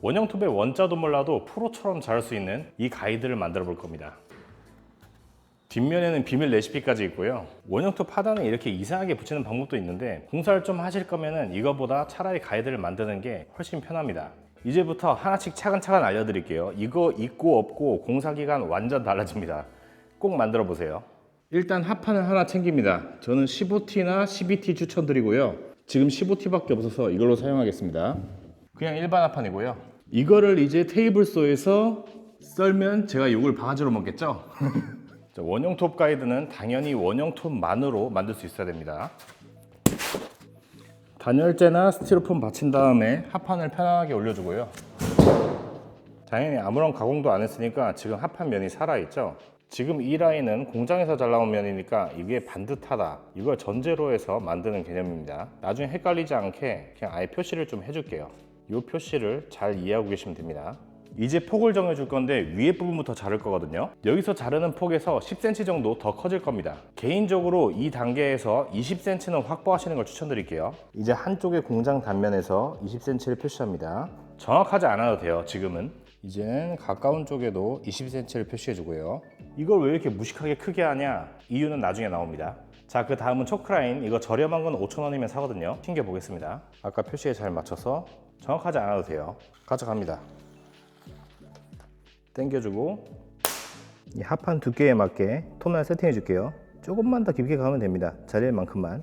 원형톱의 원자도 몰라도 프로처럼 자를 수 있는 이 가이드를 만들어 볼 겁니다. 뒷면에는 비밀 레시피까지 있고요. 원형톱 하단에 이렇게 이상하게 붙이는 방법도 있는데 공사를 좀 하실 거면은 이거보다 차라리 가이드를 만드는 게 훨씬 편합니다. 이제부터 하나씩 차근차근 알려드릴게요. 이거 있고 없고 공사 기간 완전 달라집니다. 꼭 만들어 보세요. 일단 합판을 하나 챙깁니다. 저는 15T나 12T 추천드리고요. 지금 15T밖에 없어서 이걸로 사용하겠습니다. 그냥 일반 합판이고요. 이거를 이제 테이블소에서 썰면 제가 이걸 바가지로 먹겠죠? 원형톱 가이드는 당연히 원형톱만으로 만들 수 있어야 됩니다. 단열재나 스티로폼 받친 다음에 합판을 편안하게 올려주고요. 당연히 아무런 가공도 안 했으니까 지금 합판 면이 살아있죠. 지금 이 라인은 공장에서 잘 나온 면이니까 이게 반듯하다, 이걸 전제로 해서 만드는 개념입니다. 나중에 헷갈리지 않게 그냥 아예 표시를 좀 해줄게요. 이 표시를 잘 이해하고 계시면 됩니다. 이제 폭을 정해줄 건데 위에 부분부터 자를 거거든요. 여기서 자르는 폭에서 10cm 정도 더 커질 겁니다. 개인적으로 이 단계에서 20cm는 확보하시는 걸 추천드릴게요. 이제 한쪽의 공장 단면에서 20cm를 표시합니다. 정확하지 않아도 돼요. 지금은 이제는 가까운 쪽에도 20cm를 표시해 주고요. 이걸 왜 이렇게 무식하게 크게 하냐, 이유는 나중에 나옵니다. 자, 그 다음은 초크라인. 이거 저렴한 건 5,000원이면 사거든요. 튕겨 보겠습니다. 아까 표시에 잘 맞춰서 정확하지 않아도 돼요. 가져갑니다. 당겨주고 이 합판 두께에 맞게 톱날 세팅해 줄게요. 조금만 더 깊게 가면 됩니다. 자릴 만큼만.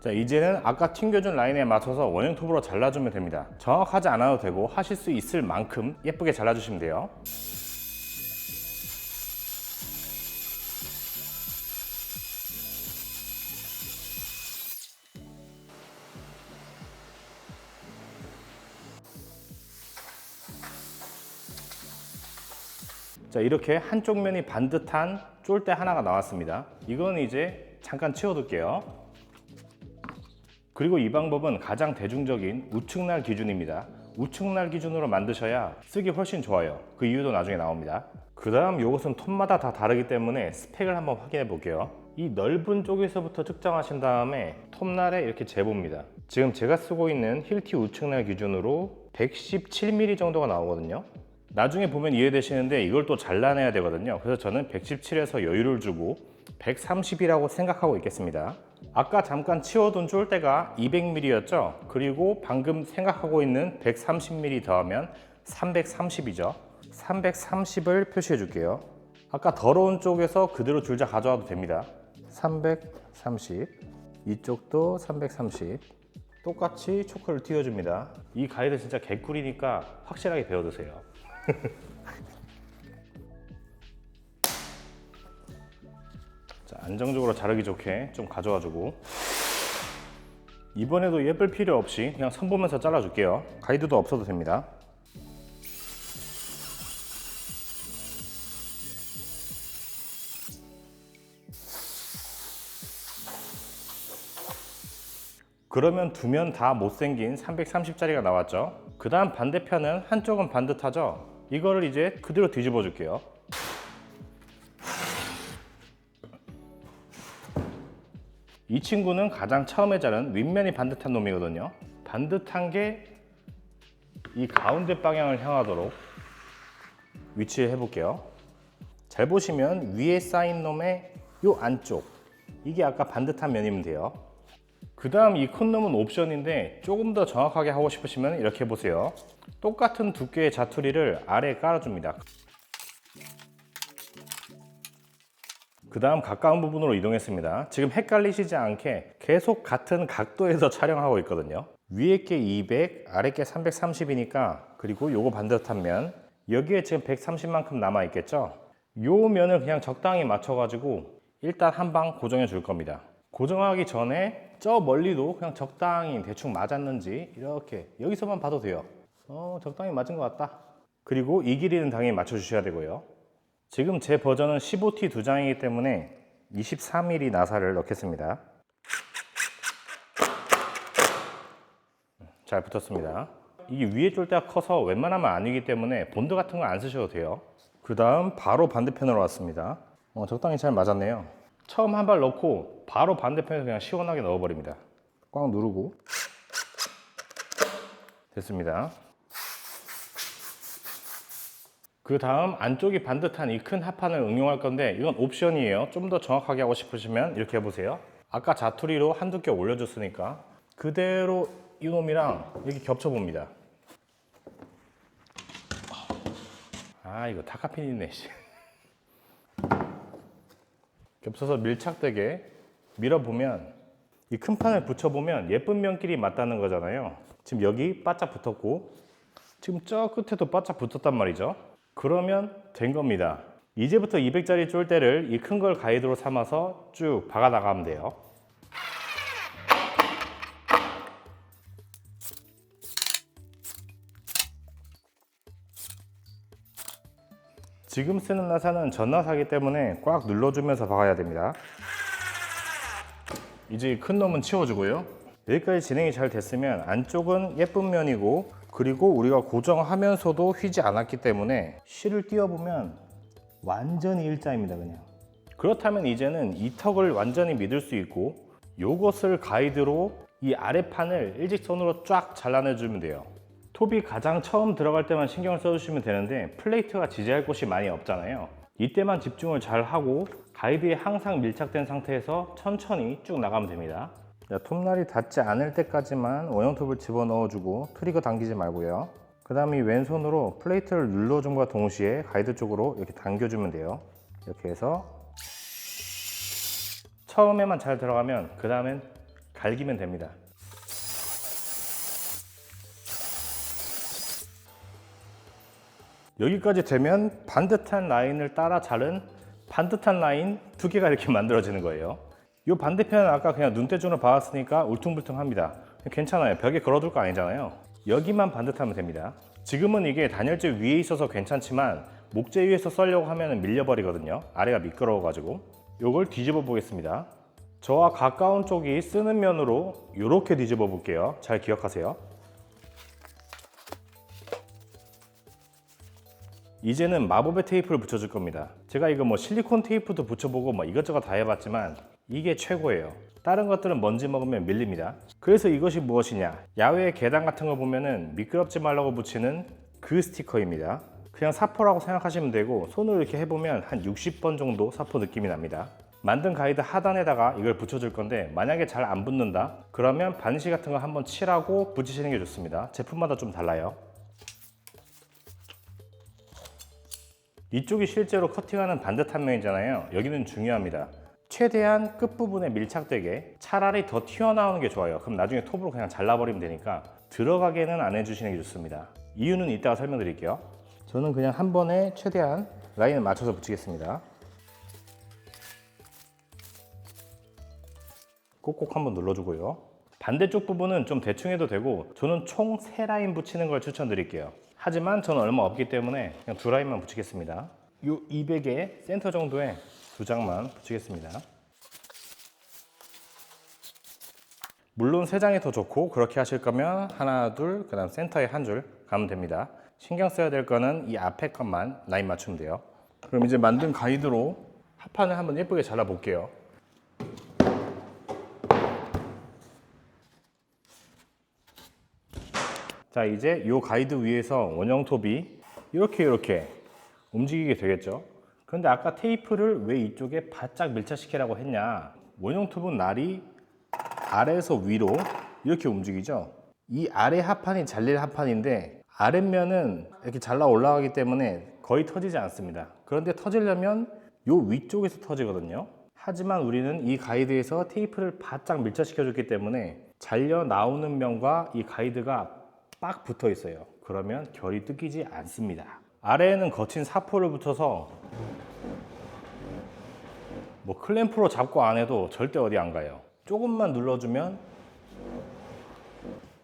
자, 이제는 아까 튕겨준 라인에 맞춰서 원형톱으로 잘라주면 됩니다. 정확하지 않아도 되고 하실 수 있을 만큼 예쁘게 잘라주시면 돼요. 자, 이렇게 한쪽 면이 반듯한 쫄대 하나가 나왔습니다. 이건 이제 잠깐 치워둘게요. 그리고 이 방법은 가장 대중적인 우측날 기준입니다. 우측날 기준으로 만드셔야 쓰기 훨씬 좋아요. 그 이유도 나중에 나옵니다. 그 다음 이것은 톱마다 다 다르기 때문에 스펙을 한번 확인해 볼게요. 이 넓은 쪽에서부터 측정하신 다음에 톱날에 이렇게 재봅니다. 지금 제가 쓰고 있는 힐티 우측날 기준으로 117mm 정도가 나오거든요. 나중에 보면 이해되시는데 이걸 또 잘라내야 되거든요. 그래서 저는 117에서 여유를 주고 130이라고 생각하고 있겠습니다. 아까 잠깐 치워둔 쫄대가 200mm였죠. 그리고 방금 생각하고 있는 130mm 더하면 330이죠. 330을 표시해 줄게요. 아까 더러운 쪽에서 그대로 줄자 가져와도 됩니다. 330, 이쪽도 330. 똑같이 초크를 튀겨줍니다. 이 가이드 진짜 개꿀이니까 확실하게 배워두세요. 자, 안정적으로 자르기 좋게 좀 가져와주고, 이번에도 예쁠 필요 없이 그냥 선 보면서 잘라줄게요. 가이드도 없어도 됩니다. 그러면 두 면 다 못생긴 330짜리가 나왔죠. 그 다음 반대편은 한쪽은 반듯하죠. 이거를 이제 그대로 뒤집어 줄게요. 이 친구는 가장 처음에 자른 윗면이 반듯한 놈이거든요. 반듯한 게 이 가운데 방향을 향하도록 위치해 볼게요. 잘 보시면 위에 쌓인 놈의 요 안쪽, 이게 아까 반듯한 면이면 돼요. 그 다음 이 큰 놈은 옵션인데 조금 더 정확하게 하고 싶으시면 이렇게 해보세요. 똑같은 두께의 자투리를 아래에 깔아줍니다. 그 다음 가까운 부분으로 이동했습니다. 지금 헷갈리시지 않게 계속 같은 각도에서 촬영하고 있거든요. 위에 게 200, 아래 게 330이니까, 그리고 요거 반듯한 면, 여기에 지금 130만큼 남아 있겠죠. 요 면을 그냥 적당히 맞춰가지고 일단 한 방 고정해 줄 겁니다. 고정하기 전에 저 멀리도 그냥 적당히 대충 맞았는지 이렇게 여기서만 봐도 돼요. 적당히 맞은 것 같다. 그리고 이 길이는 당연히 맞춰주셔야 되고요. 지금 제 버전은 15T 두 장이기 때문에 24mm 나사를 넣겠습니다. 잘 붙었습니다. 이게 위에 쫄대가 커서 웬만하면 아니기 때문에 본드 같은 거 안 쓰셔도 돼요. 그 다음 바로 반대편으로 왔습니다. 적당히 잘 맞았네요. 처음 한 발 넣고 바로 반대편에서 그냥 시원하게 넣어버립니다. 꽉 누르고 됐습니다. 그 다음 안쪽이 반듯한 이 큰 합판을 응용할 건데 이건 옵션이에요. 좀 더 정확하게 하고 싶으시면 이렇게 해보세요. 아까 자투리로 한두 개 올려줬으니까 그대로 이놈이랑 이렇게 겹쳐봅니다. 아, 이거 타카핀 있네. 겹쳐서 밀착되게 밀어보면 이 큰 판을 붙여보면 예쁜 면끼리 맞닿는 거잖아요. 지금 여기 바짝 붙었고 지금 저 끝에도 바짝 붙었단 말이죠. 그러면 된 겁니다. 이제부터 200짜리 쫄대를 이 큰 걸 가이드로 삼아서 쭉 박아 나가면 돼요. 지금 쓰는 나사는 전나사기 때문에 꽉 눌러주면서 박아야 됩니다. 이제 큰 놈은 치워주고요. 여기까지 진행이 잘 됐으면 안쪽은 예쁜 면이고 그리고 우리가 고정하면서도 휘지 않았기 때문에 실을 띄워보면 완전히 일자입니다. 그냥. 그렇다면 이제는 이 턱을 완전히 믿을 수 있고 요것을 가이드로 이 아래판을 일직선으로 쫙 잘라내주면 돼요. 톱이 가장 처음 들어갈 때만 신경을 써주시면 되는데 플레이트가 지지할 곳이 많이 없잖아요. 이때만 집중을 잘 하고 가이드에 항상 밀착된 상태에서 천천히 쭉 나가면 됩니다. 톱날이 닿지 않을 때까지만 원형톱을 집어넣어주고 트리거 당기지 말고요. 그 다음 이 왼손으로 플레이트를 눌러줌과 동시에 가이드 쪽으로 이렇게 당겨주면 돼요. 이렇게 해서 처음에만 잘 들어가면 그 다음엔 갈기면 됩니다. 여기까지 되면 반듯한 라인을 따라 자른 반듯한 라인 두 개가 이렇게 만들어지는 거예요. 이 반대편은 아까 그냥 눈대중으로 박았으니까 울퉁불퉁합니다. 괜찮아요. 벽에 걸어둘 거 아니잖아요. 여기만 반듯하면 됩니다. 지금은 이게 단열재 위에 있어서 괜찮지만 목재 위에서 썰려고 하면 밀려버리거든요. 아래가 미끄러워가지고. 이걸 뒤집어 보겠습니다. 저와 가까운 쪽이 쓰는 면으로 이렇게 뒤집어 볼게요. 잘 기억하세요. 이제는 마법의 테이프를 붙여줄 겁니다. 제가 이거 뭐 실리콘 테이프도 붙여보고 뭐 이것저것 다 해봤지만 이게 최고예요. 다른 것들은 먼지 먹으면 밀립니다. 그래서 이것이 무엇이냐? 야외 계단 같은 거 보면은 미끄럽지 말라고 붙이는 그 스티커입니다. 그냥 사포라고 생각하시면 되고 손으로 이렇게 해보면 한 60번 정도 사포 느낌이 납니다. 만든 가이드 하단에다가 이걸 붙여줄 건데 만약에 잘 안 붙는다? 그러면 바니쉬 같은 거 한번 칠하고 붙이시는 게 좋습니다. 제품마다 좀 달라요. 이쪽이 실제로 커팅하는 반듯한 면이잖아요. 여기는 중요합니다. 최대한 끝부분에 밀착되게 차라리 더 튀어나오는 게 좋아요. 그럼 나중에 톱으로 그냥 잘라버리면 되니까 들어가게는 안 해주시는 게 좋습니다. 이유는 이따가 설명드릴게요. 저는 그냥 한 번에 최대한 라인을 맞춰서 붙이겠습니다. 꼭꼭 한번 눌러주고요. 반대쪽 부분은 좀 대충 해도 되고 저는 총 3라인 붙이는 걸 추천드릴게요. 하지만 저는 얼마 없기 때문에 그냥 2라인만 붙이겠습니다. 이 200의 센터 정도에 2장만 붙이겠습니다. 물론 3장이 더 좋고 그렇게 하실 거면 하나, 둘, 그 다음 센터에 한 줄 가면 됩니다. 신경 써야 될 거는 이 앞에 것만 라인 맞추면 돼요. 그럼 이제 만든 가이드로 합판을 한번 예쁘게 잘라 볼게요. 자, 이제 이 가이드 위에서 원형톱이 이렇게 움직이게 되겠죠. 그런데 아까 테이프를 왜 이쪽에 바짝 밀착시키라고 했냐? 원형톱은 날이 아래에서 위로 이렇게 움직이죠. 이 아래 합판이 잘릴 합판인데 아랫면은 이렇게 잘라 올라가기 때문에 거의 터지지 않습니다. 그런데 터지려면 이 위쪽에서 터지거든요. 하지만 우리는 이 가이드에서 테이프를 바짝 밀착시켜줬기 때문에 잘려 나오는 면과 이 가이드가 빡 붙어 있어요. 그러면 결이 뜯기지 않습니다. 아래에는 거친 사포를 붙여서 뭐 클램프로 잡고 안 해도 절대 어디 안 가요. 조금만 눌러주면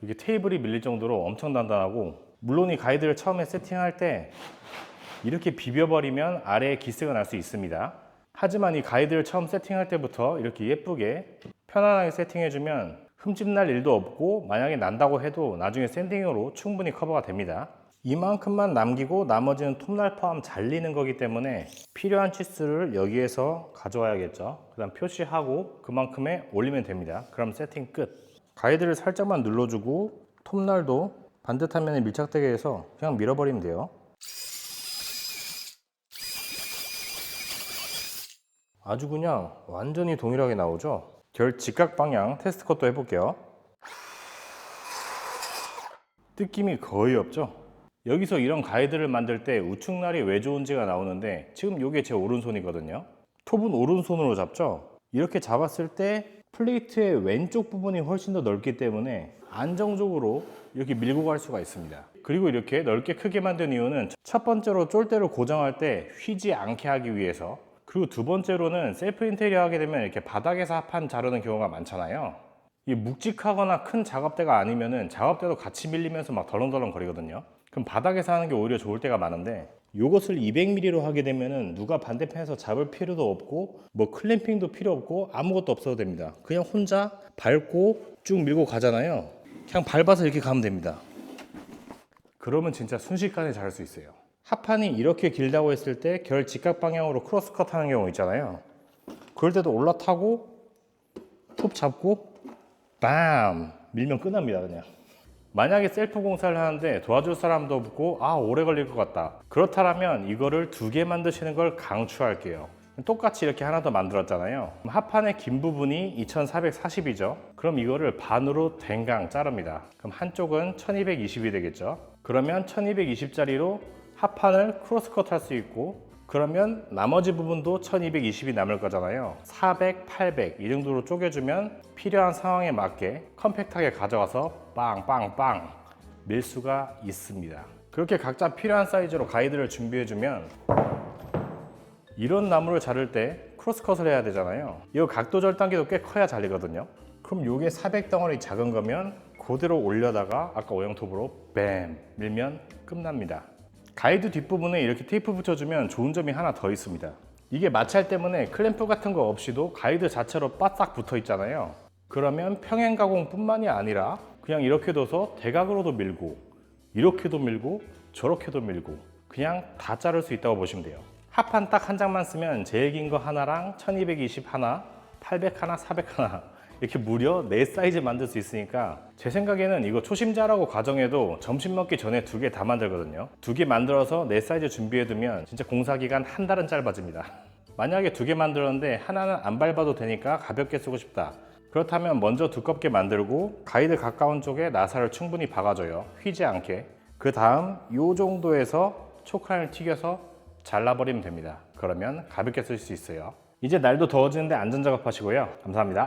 이게 테이블이 밀릴 정도로 엄청 단단하고, 물론 이 가이드를 처음에 세팅할 때 이렇게 비벼버리면 아래에 기스가 날 수 있습니다. 하지만 이 가이드를 처음 세팅할 때부터 이렇게 예쁘게 편안하게 세팅해주면 흠집 날 일도 없고, 만약에 난다고 해도 나중에 샌딩으로 충분히 커버가 됩니다. 이만큼만 남기고 나머지는 톱날 포함 잘리는 거기 때문에 필요한 치수를 여기에서 가져와야겠죠. 그 다음 표시하고 그만큼에 올리면 됩니다. 그럼 세팅 끝. 가이드를 살짝만 눌러주고 톱날도 반듯한 면에 밀착되게 해서 그냥 밀어버리면 돼요. 아주 그냥 완전히 동일하게 나오죠. 결 직각 방향 테스트 컷도 해볼게요. 뜯김이 거의 없죠. 여기서 이런 가이드를 만들 때 우측날이 왜 좋은지가 나오는데, 지금 이게 제 오른손이거든요. 톱은 오른손으로 잡죠. 이렇게 잡았을 때 플레이트의 왼쪽 부분이 훨씬 더 넓기 때문에 안정적으로 이렇게 밀고 갈 수가 있습니다. 그리고 이렇게 넓게 크게 만든 이유는 첫 번째로 쫄대를 고정할 때 휘지 않게 하기 위해서, 그리고 두 번째로는 셀프 인테리어 하게 되면 이렇게 바닥에서 합판 자르는 경우가 많잖아요. 이 묵직하거나 큰 작업대가 아니면은 작업대도 같이 밀리면서 막 덜렁덜렁 거리거든요. 그럼 바닥에서 하는 게 오히려 좋을 때가 많은데, 이것을 200mm로 하게 되면은 누가 반대편에서 잡을 필요도 없고 뭐 클램핑도 필요 없고 아무것도 없어도 됩니다. 그냥 혼자 밟고 쭉 밀고 가잖아요. 그냥 밟아서 이렇게 가면 됩니다. 그러면 진짜 순식간에 자를 수 있어요. 합판이 이렇게 길다고 했을 때 결 직각 방향으로 크로스컷 하는 경우 있잖아요. 그럴 때도 올라타고 톱 잡고 빰 밀면 끝납니다. 그냥 만약에 셀프 공사를 하는데 도와줄 사람도 없고 오래 걸릴 것 같다, 그렇다면 이거를 2개 만드시는 걸 강추할게요. 똑같이 이렇게 하나 더 만들었잖아요. 합판의 긴 부분이 2440이죠 그럼 이거를 반으로 댕강 자릅니다. 그럼 한쪽은 1220이 되겠죠. 그러면 1220짜리로 합판을 크로스컷 할 수 있고, 그러면 나머지 부분도 1220이 남을 거잖아요. 400, 800 이 정도로 쪼개주면 필요한 상황에 맞게 컴팩트하게 가져가서 빵빵빵 밀 수가 있습니다. 그렇게 각자 필요한 사이즈로 가이드를 준비해주면, 이런 나무를 자를 때 크로스컷을 해야 되잖아요. 이 각도 절단기도 꽤 커야 잘리거든요. 그럼 이게 400 덩어리 작은 거면 그대로 올려다가 아까 오형톱으로 뱀 밀면 끝납니다. 가이드 뒷부분에 이렇게 테이프 붙여주면 좋은 점이 하나 더 있습니다. 이게 마찰 때문에 클램프 같은 거 없이도 가이드 자체로 바싹 붙어 있잖아요. 그러면 평행 가공 뿐만이 아니라 그냥 이렇게 둬서 대각으로도 밀고 이렇게도 밀고 저렇게도 밀고 그냥 다 자를 수 있다고 보시면 돼요. 합판 딱 한 장만 쓰면 제일 긴 거 하나랑 1220 하나, 800 하나, 400 하나 이렇게 무려 4사이즈 만들 수 있으니까, 제 생각에는 이거 초심자라고 가정해도 점심 먹기 전에 2개 다 만들거든요. 2개 만들어서 4사이즈 준비해두면 진짜 공사기간 한 달은 짧아집니다. 만약에 2개 만들었는데 하나는 안 밟아도 되니까 가볍게 쓰고 싶다, 그렇다면 먼저 두껍게 만들고 가이드 가까운 쪽에 나사를 충분히 박아줘요. 휘지 않게. 그 다음 이 정도에서 초크라인을 튀겨서 잘라버리면 됩니다. 그러면 가볍게 쓸 수 있어요. 이제 날도 더워지는데 안전작업 하시고요. 감사합니다.